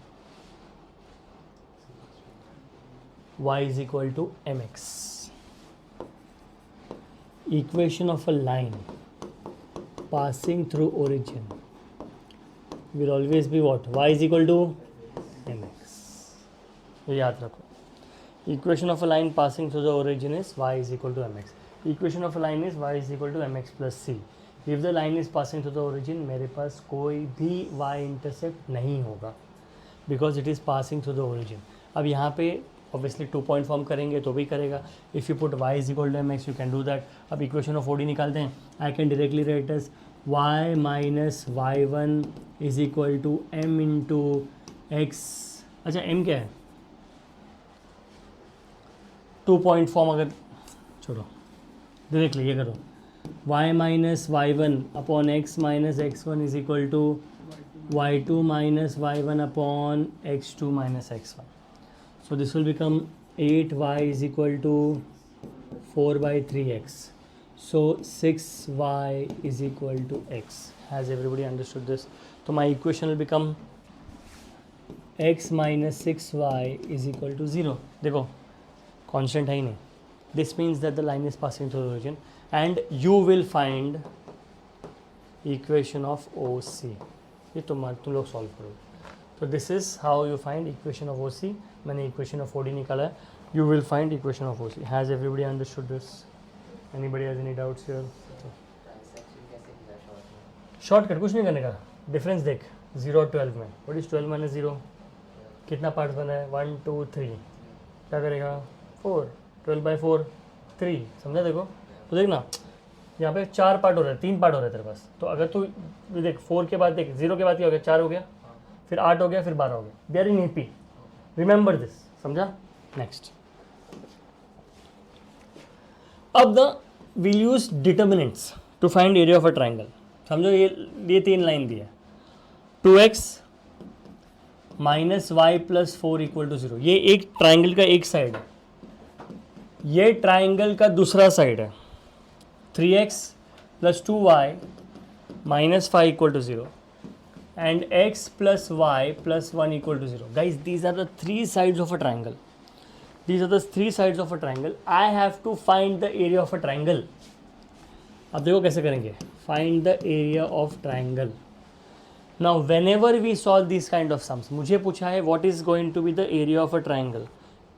y is equal to mx equation of a line passing through origin will always be what y is equal to mx ये याद रखो equation of a line passing through the origin is y is equal to mx equation of a line is y is equal to mx plus c if the line is passing through the origin मेरे पास कोई भी y intercept नहीं होगा because it is passing through the origin अब यहाँ पे obviously 2 point form करेंगे तो भी करेगा if you put y is equal to mx you can do that अब इक्वेशन ऑफ OD निकालते हैं I can directly write as y minus y1 is equal to m into x अच्छा m क्या है 2 पॉइंट फॉर्म अगर छोड़ो directly ये करो y minus y1 upon x minus x1 is equal to y2 minus y1 upon x2 minus x1 so this will become 8y is equal to 4 by 3x so 6y is equal to x has everybody understood this so my equation will become x minus 6y is equal to 0 देखो constant है ही नहीं this means that the line is passing through the origin and you will find equation of OC ये तुम लोग solve करोगे तो this is how you find equation of OC मैंने equation of OD निकाला है you will find equation of OC has everybody understood this anybody has any doubts here transaction कैसे किया शॉर्ट में शॉर्टकट कुछ नहीं करने का डिफरेंस देख 0 और 12 में व्हाट इज 12 माइनस 0 कितना पार्ट्स बना है 1 2 3 क्या करेगा 4 12/4 3 समझा देखो तो देख ना यहाँ पे 4 पार्ट हो रहे हैं 3 पार्ट हो रहे हैं तेरे पास तो अगर तू देख 4 के बाद देख 0 के बाद क्या हो गया 4 हो गया फिर 8 हो गया फिर 12 हो गया they are in EP remember this समझा नेक्स्ट अब the will use determinants to find area of a triangle समझो ये 3 लाइन दी है 2x minus y plus 4 equal to 0 ये एक ट्राइंगल का एक साइड है ये ट्राइंगल का दूसरा साइड है 3x plus 2y minus 5 equal to 0 and x plus y plus 1 equal to 0 guys these are the 3 sides of a triangle these are the 3 sides of a triangle I have to find the area of a triangle अब देखो कैसे करेंगे find the area of triangle now whenever we solve these kind of sums मुझे पूछा है what is going to be the area of a triangle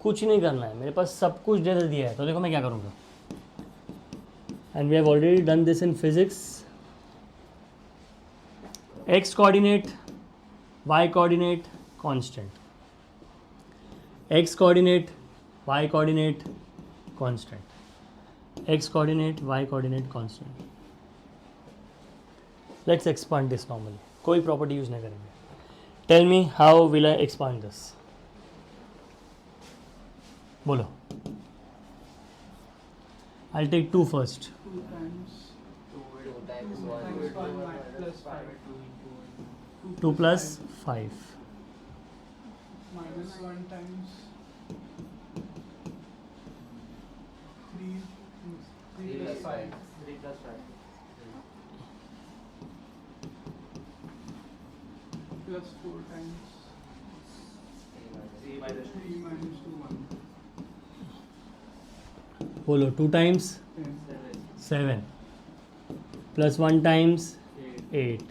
कुछ नहीं करना है मेरे पास सब कुछ दे दिया है तो देखो मैं क्या करूँगा and we have already done this in physics x coordinate y coordinate constant x coordinate y coordinate constant x coordinate y coordinate constant let's expand this normally कोई property use नहीं करेंगे tell me how will I expand this बोलो I'll take 2 first 2 times 2 times 1 times 1 plus 5 2 plus 5 minus 1 times 3 plus 5 3 plus 5 plus 4 times 3 minus 3 minus 2 1 बोलो 2 times 10 7 plus 1 times 8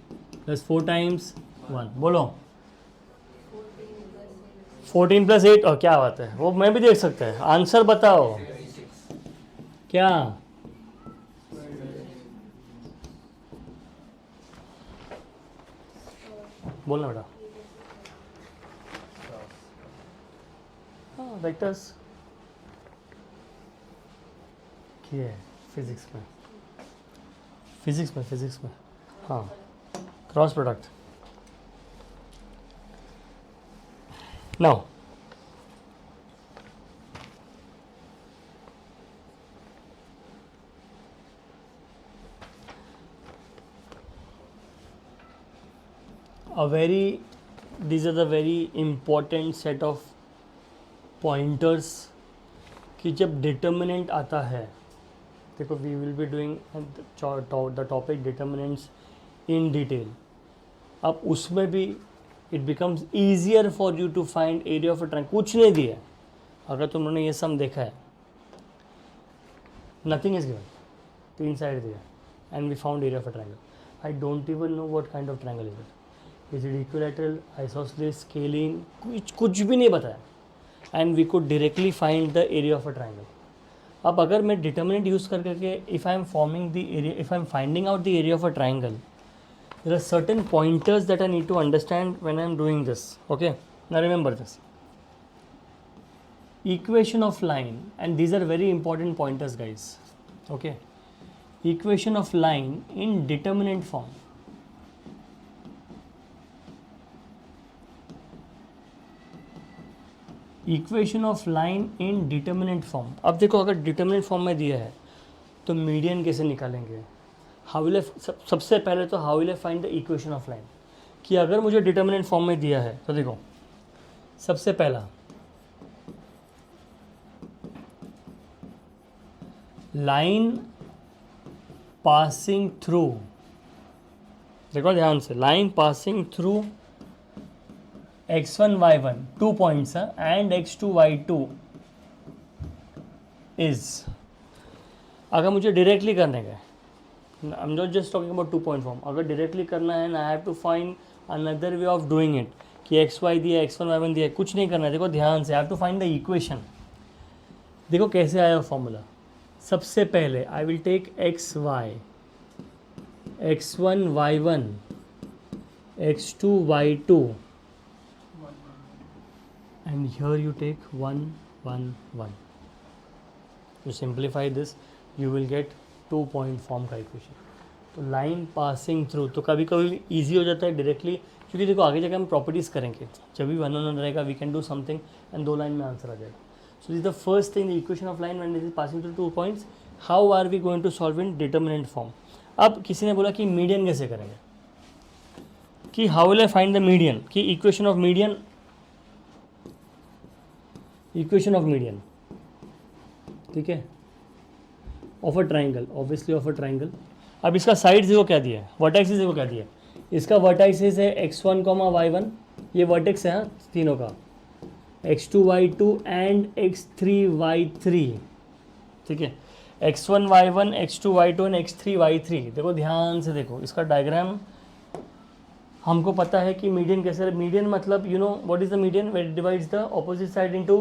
plus 4 times 1 बोलो 14 plus 14 plus 8 और क्या बात है, वो मैं भी देख सकता है। आंसर बताओ क्या? बोलना बेटा। हाँ वेक्टर्स किए है फिजिक्स में, फिजिक्स में हाँ, cross product. Now these are the very important set of pointers कि जब डिटर्मिनेंट आता है, देखो we will be doing the topic determinants in detail. अब उसमें भी it becomes easier for you to find area of a triangle. कुछ नहीं दिया, अगर तुमने ये सम देखा है, नथिंग इज गिवन, 3 साइड दिया and we found area of a triangle. I don't even know what kind of triangle is it, is it equilateral, isosceles, scalene, कुछ भी नहीं बताया, and we could directly find the area of a triangle. अब अगर मैं determinant use करके if I M forming the area, if I am finding out the area of a triangle, there are certain pointers that I need to understand when I am doing this. Okay, now remember this equation of line, and these are very important pointers guys. Okay, equation of line in determinant form. Equation of line in determinant form. अब देखो अगर determinant form में दिया है तो median कैसे निकालेंगे? How will सबसे पहले तो how will I find the equation of line, कि अगर मुझे डिटर्मिनेंट फॉर्म में दिया है तो देखो सबसे पहला लाइन पासिंग थ्रू, देखो ध्यान से, line passing through x1 y1 2 points and x2 y2 is, अगर मुझे डायरेक्टली करने का, I am not just talking about 2 point form, अगर डायरेक्टली करना है ना, I have to find another way of doing it, कि xy दिया, x1 y1 दिया, कुछ नहीं करना है। देखो ध्यान से, I have to find the equation. देखो कैसे आया फॉर्मूला। सबसे पहले I will take xy, x1 y1, x2 y2, and here you take 1 1 1. You simplify this, you will get 2 point form का इक्वेशन। तो लाइन पासिंग थ्रू, तो कभी कभी ईजी हो जाता है डायरेक्टली, क्योंकि देखो आगे जाकर हम प्रॉपर्टीज़ करेंगे, जब भी 1 1 रहेगा we can do something and 2 line में आंसर आ जाएगा। So this the first thing, the equation of line when it is passing through 2 points, how are we going to solve in determinant form. अब किसी ने बोला कि median कैसे करेंगे, कि how will I find the median, कि equation of median, equation of median, ठीक है, of a triangle, obviously of a triangle. अब इसका साइड देखो क्या दिया है, वर्टेक्सिस देखो क्या दिया है, इसका वर्टेक्सिस है x1, y1, ये वर्टेक्स है हाँ तीनों का, x2 y2 and x3 y3, ठीक है, x1 y1, x2 y2 and x3 y3। देखो ध्यान से देखो इसका डायग्राम, हमको पता है कि मीडियन कैसे, मीडियन मतलब you know what is the median, where it divides the opposite side into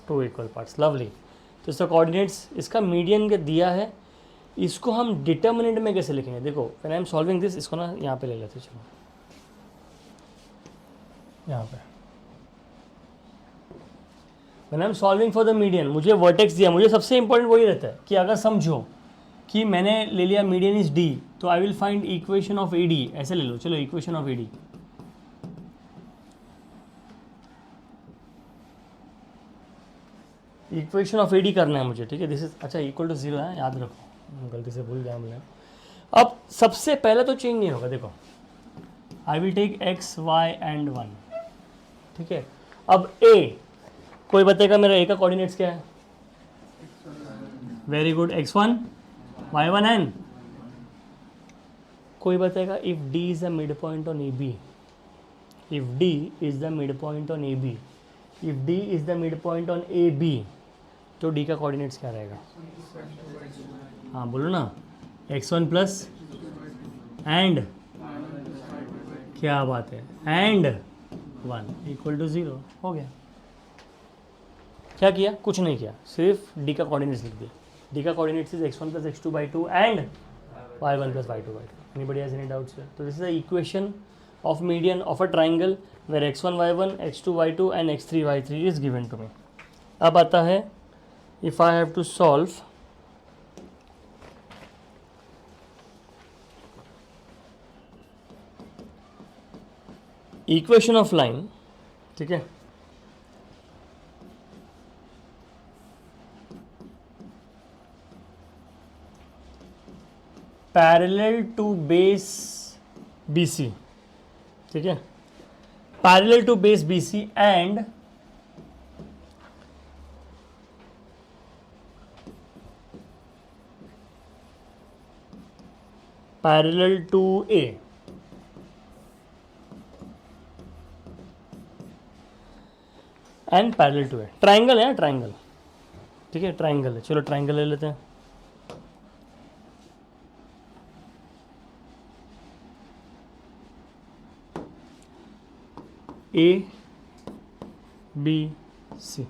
2 equal parts. Lovely. तो इसका कोऑर्डिनेट्स, इसका मीडियन का दिया है, इसको हम डिटर्मिनेंट में कैसे लिखेंगे। देखो when I am solving this, इसको ना यहाँ पे ले लेते, चलो यहाँ पे, when I am solving for the median, मुझे वर्टेक्स दिया, मुझे सबसे इंपॉर्टेंट वही रहता है कि अगर समझो कि मैंने ले लिया मीडियन इज डी, तो I will find equation of A D, ऐसे ले लो, चलो equation of A D. Equation of A D करना है मुझे, ठीक है, दिस इज अच्छा इक्वल टू 0 है, याद रखो, गलती से भूल गया हमने। अब सबसे पहले तो चेंज नहीं होगा, देखो I will take x y and 1, ठीक है। अब a, कोई बताएगा मेरा a का कोऑर्डिनेट्स क्या है? Very good, x1 y1 and, कोई बताएगा if d is the mid point on AB, if d is the mid point on AB, if d is the mid point on AB, तो d का coordinates क्या रहेगा? हाँ बोलो ना, x1 plus and, क्या बात है, एंड 1 इक्वल टू 0 हो गया। क्या किया? कुछ नहीं किया, सिर्फ डी का कोऑर्डिनेट्स लिख दिया। डी का coordinates is x1 plus x2 by 2 and y1 plus y2 by 2. Anybody has any doubts here? So this is the equation of median of a triangle where x1 y1, x2 y2 and x3 y3 is given to me. अब आता है if I have to solve equation of line, ठीक है, parallel to base BC, ठीक है, parallel to base BC and parallel to A and parallel to A। Triangle है, triangle, ठीक है, ट्राइंगल है। चलो ट्राइंगल ले लेते हैं। ABC,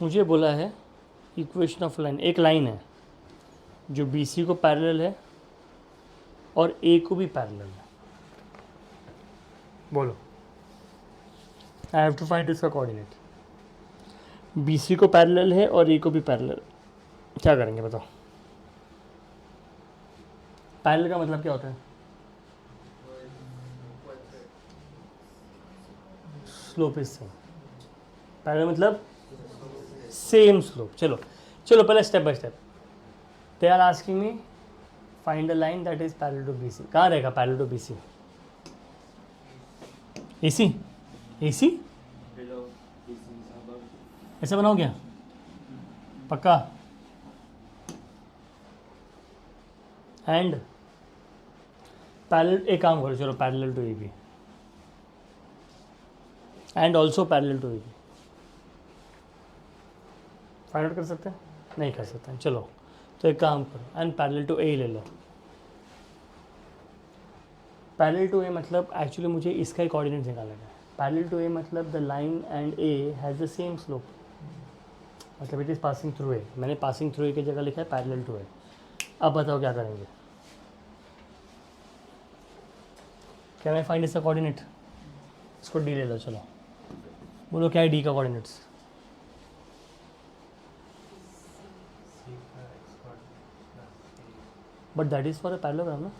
मुझे बोला है इक्वेशन ऑफ लाइन, एक लाइन है जो BC को पैरेलल है और A को भी पैरेलल है। बोलो, आई हैव टू फाइंड इसका कोऑर्डिनेट। BC को पैरेलल है और A को भी पैरेलल, क्या करेंगे बताओ? पैरेलल का मतलब क्या होता है? Slope is same. पैरेलल मतलब सेम स्लोप। चलो चलो पहले step by step. They are asking me find a line that is parallel to BC। कहाँ रहेगा parallel to BC? AC, AC ऐसे बनाओ क्या? पक्का? एंड पैरेलल, एक काम करो, चलो parallel to AB and also parallel to AB। Find out कर सकते हैं? नहीं कर सकते हैं। चलो तो एक काम करो, एंड पैरेलल टू A ले लो। पैरेलल टू A मतलब एक्चुअली मुझे इसका ही कोऑर्डिनेट निकालना है। पैरेलल टू A मतलब the line and A has the same slope, मतलब it is passing through A। मैंने पासिंग थ्रू A की जगह लिखा है पैरेलल टू A। अब बताओ क्या करेंगे? क्या मैं फाइंड इसका कोऑर्डिनेट? इसको D ले लो। चलो बोलो क्या है D का coordinates? But that is for a parallelogram ना,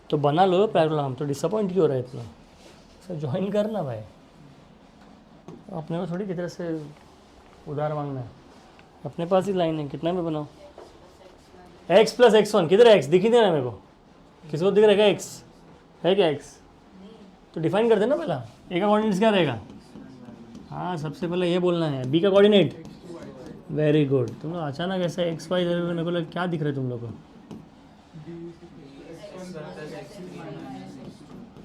तो बना लो पैरेललोग्राम। तो डिसअपॉइंट क्यों हो रहा है इतना? सर ज्वाइन करना भाई, अपने को थोड़ी की तरह से उधार मांगना है। अपने पास ही लाइन है, कितना में बनाओ? x प्लस x1, किधर है x? दिख ही देना मेरे को, किसी को दिख रहेगा x है क्या? x तो डिफाइन कर देना पहला। A का कोऑर्डिनेट्स क्या रहेगा? हाँ सबसे पहले ये बोलना है। B का कोऑर्डिनेट, वेरी गुड। तुम लोग अचानक ऐसा एक्स वाई दे मेरे को लगा क्या दिख रहा है तुम लोग को?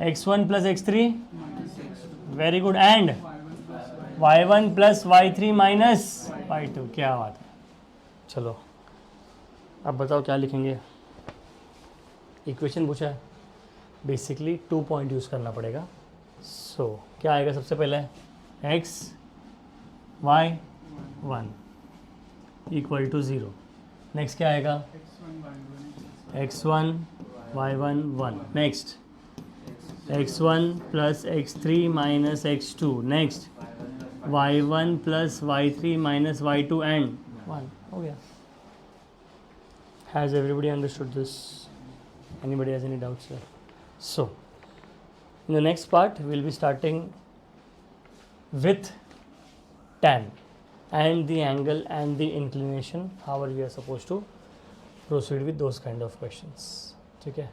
x1 plus x3, very good, and y1 plus y3 minus y2। क्या बात है। चलो अब बताओ क्या लिखेंगे? इक्वेशन पूछा है, बेसिकली 2 पॉइंट यूज़ करना पड़ेगा। सो क्या आएगा सबसे पहले? x y 1 equal to 0। Next क्या आएगा? x1 y1 1। Next x1 plus x3 minus x2। नेक्स्ट y1 plus y3 minus y2 and 1। हो गया। Has everybody understood this? Anybody has any doubts here? So in the next part we'll be starting with tan and the angle and the inclination, how are we are supposed to proceed with those kind of questions. ठीक है?